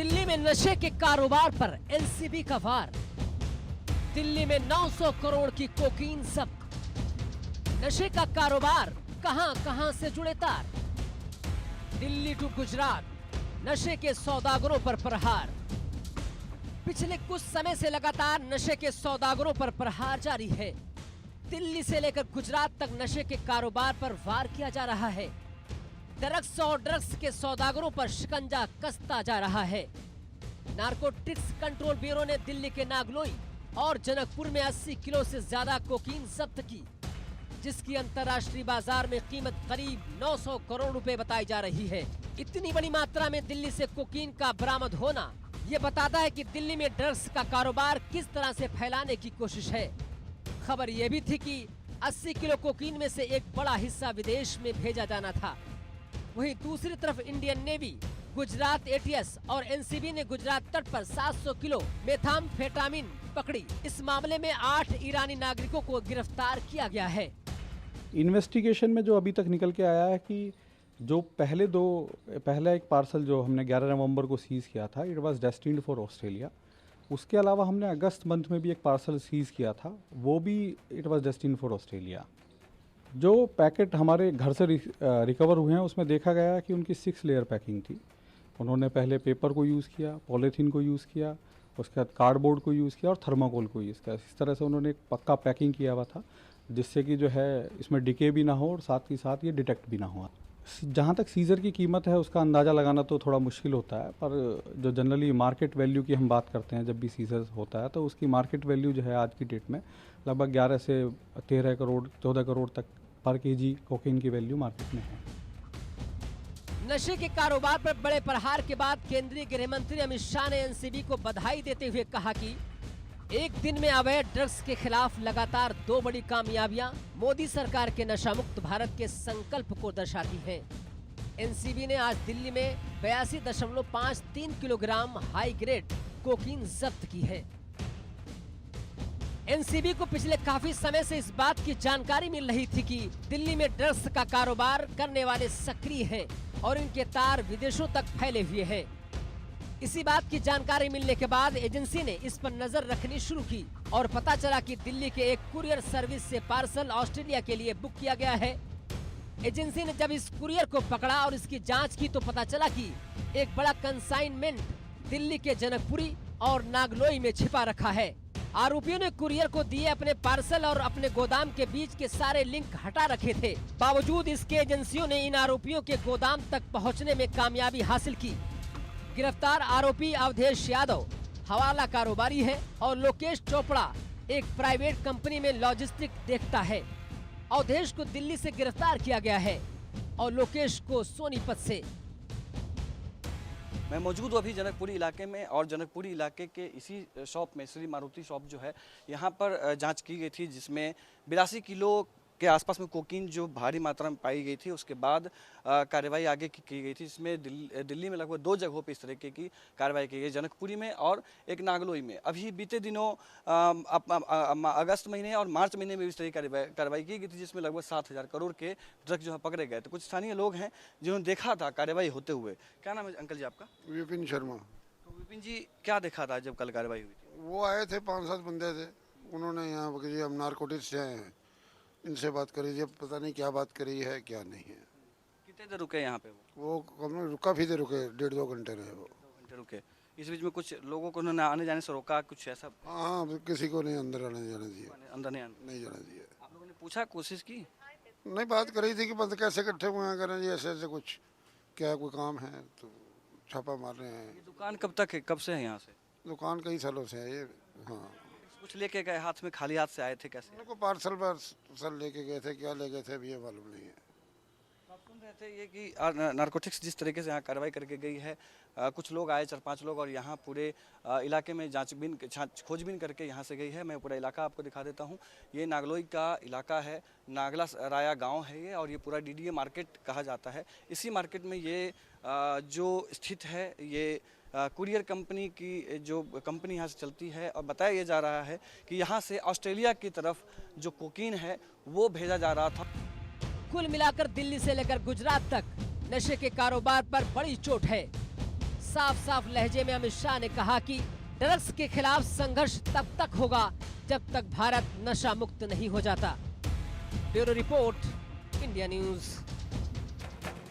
दिल्ली में नशे के कारोबार पर एनसीबी का वार। दिल्ली में 900 करोड़ की कोकीन जब्त। नशे का कारोबार कहां-कहां से जुड़े तार। दिल्ली टू गुजरात, नशे के सौदागरों पर प्रहार। पिछले कुछ समय से लगातार नशे के सौदागरों पर प्रहार जारी है। दिल्ली से लेकर गुजरात तक नशे के कारोबार पर वार किया जा रहा है। ड्रग्स और ड्रग्स के सौदागरों पर शिकंजा कसता जा रहा है। नारकोटिक्स कंट्रोल ब्यूरो ने दिल्ली के नागलोई और जनकपुर में 80 किलो से ज्यादा कोकीन जब्त की, जिसकी अंतर्राष्ट्रीय बाजार में कीमत करीब 900 करोड़ रुपए बताई जा रही है। इतनी बड़ी मात्रा में दिल्ली से कोकीन का बरामद होना ये बताता है कि दिल्ली में ड्रग्स का कारोबार किस तरह से फैलाने की कोशिश है। खबर ये भी थी कि 80 किलो कोकीन में से एक बड़ा हिस्सा विदेश में भेजा जाना था। वहीं दूसरी तरफ इंडियन नेवी, गुजरात एटीएस और एनसीबी ने गुजरात तट पर 700 किलो मेथाम्फेटामिन पकड़ी। इस मामले में 8 ईरानी नागरिकों को गिरफ्तार किया गया है। इन्वेस्टिगेशन में जो अभी तक निकल के आया है कि जो पहला एक पार्सल जो हमने 11 नवंबर को सीज़ किया था, it was destined for Australia. उसके अलावा हमने अगस्त मंथ में भी एक पार्सल सीज़ किया था, वो भी it was destined for Australia. जो पैकेट हमारे घर से रिकवर हुए हैं उसमें देखा गया कि उनकी 6 लेयर पैकिंग थी। उन्होंने पहले पेपर को यूज़ किया, पॉलीथीन को यूज़ किया, उसके बाद कार्डबोर्ड को यूज़ किया और थर्माकोल को यूज़ किया। इस तरह से उन्होंने एक पक्का पैकिंग किया हुआ था, जिससे कि जो है इसमें डिके भी ना हो और साथ ही साथ ये डिटेक्ट भी ना हुआ। जहाँ तक सीज़र की कीमत है उसका अंदाज़ा लगाना तो थोड़ा मुश्किल होता है, पर जो जनरली मार्केट वैल्यू की हम बात करते हैं जब भी सीज़र होता है, तो उसकी मार्केट वैल्यू जो है आज की डेट में लगभग 11 से 13 करोड़ 14 करोड़ तक पर केजी कोकीन की वैल्यू मार्केट में है। नशे के कारोबार पर बड़े प्रहार के बाद केंद्रीय गृह मंत्री अमित शाह ने एनसीबी को बधाई देते हुए कहा कि एक दिन में अवैध ड्रग्स के खिलाफ लगातार 2 बड़ी कामयाबियां मोदी सरकार के नशा मुक्त भारत के संकल्प को दर्शाती हैं। एनसीबी ने आज दिल्ली में 82.53 किलोग्राम हाई ग्रेड कोकीन जब्त की है। एनसीबी को पिछले काफी समय से इस बात की जानकारी मिल रही थी कि दिल्ली में ड्रग्स का कारोबार करने वाले सक्रिय हैं और इनके तार विदेशों तक फैले हुए हैं। इसी बात की जानकारी मिलने के बाद एजेंसी ने इस पर नजर रखनी शुरू की और पता चला कि दिल्ली के एक कुरियर सर्विस से पार्सल ऑस्ट्रेलिया के लिए बुक किया गया है। एजेंसी ने जब इस कुरियर को पकड़ा और इसकी जांच की तो पता चला कि एक बड़ा कंसाइनमेंट दिल्ली के जनकपुरी और नागलोई में छिपा रखा है। आरोपियों ने कुरियर को दिए अपने पार्सल और अपने गोदाम के बीच के सारे लिंक हटा रखे थे। बावजूद इसके एजेंसियों ने इन आरोपियों के गोदाम तक पहुंचने में कामयाबी हासिल की। गिरफ्तार आरोपी अवधेश यादव हवाला कारोबारी है और लोकेश चोपड़ा एक प्राइवेट कंपनी में लॉजिस्टिक देखता है। अवधेश को दिल्ली से गिरफ्तार किया गया है और लोकेश को सोनीपत से। मैं मौजूद हूँ अभी जनकपुरी इलाके में और जनकपुरी इलाके के इसी शॉप में, श्री मारुति शॉप जो है, यहाँ पर जांच की गई थी, जिसमें 82 किलो के आसपास में कोकीन जो भारी मात्रा में पाई गई थी। उसके बाद कार्रवाई आगे की गई थी। इसमें दिल्ली में लगभग 2 जगहों पे इस तरीके की कार्रवाई की गई, जनकपुरी में और एक नागलोई में। अभी बीते दिनों अगस्त महीने और मार्च महीने में इस तरह की कार्रवाई की गई थी, जिसमें लगभग 7,000 करोड़ के ड्रग्स जो है पकड़े गए। तो कुछ स्थानीय लोग हैं जिन्होंने देखा था कार्रवाई होते हुए। क्या नाम है अंकल जी आपका? विपिन शर्मा। तो विपिन जी, क्या देखा था जब कल कार्रवाई हुई थी? वो आए थे, 5-7 बंदे थे। उन्होंने यहाँ कि हम नारकोटिक्स से आए हैं, इनसे बात करी, जब पता नहीं क्या बात करी है क्या नहीं है। कितने देर रुके यहाँ पे? वो काफ़ी देर रुके, 1.5-2 घंटे रहे। वो 2 घंटे रुके। इस बीच में कुछ लोगों को उन्होंने आने जाने से रोका, कुछ ऐसा? हाँ, किसी को नहीं अंदर आने जाने दिया। अंदर नहीं जाने दिया। आप लोगों ने पूछा, कोशिश की? नहीं, बात करी थी कि बंद कैसे इकट्ठे हुए हैं, करें जी ऐसे ऐसे कुछ, क्या कोई काम है तो छापा मार रहे हैं। ये दुकान कब तक है, कब से है यहाँ से? दुकान कई सालों से है ये। हाँ, कुछ लेके गए हाथ में, खाली हाथ से आए थे कैसे? उनको पार्सल लेके गए थे, क्या ले गए थे अभी ये मालूम नहीं है। आप सुन रहे थे ये कि नारकोटिक्स जिस तरीके से यहाँ कार्रवाई करके गई है, कुछ लोग आए, 4-5 लोग, और यहाँ पूरे इलाके में खोजबीन करके यहाँ से गई है। मैं पूरा इलाका आपको दिखा देता हूँ। ये नागलोई का इलाका है, नागला राया गांव है ये, और ये पूरा डीडीए मार्केट कहा जाता है। इसी मार्केट में ये जो स्थित है, ये कुरियर कंपनी की जो कंपनी यहाँ से चलती है, और बताया ये जा रहा है कि यहाँ से ऑस्ट्रेलिया की तरफ जो कोकीन है वो भेजा जा रहा था। कुल मिलाकर दिल्ली से लेकर गुजरात तक नशे के कारोबार पर बड़ी चोट है। साफ साफ लहजे में अमित शाह ने कहा कि ड्रग्स के खिलाफ संघर्ष तब तक होगा जब तक भारत नशा मुक्त नहीं हो जाता। Bureau report, India news.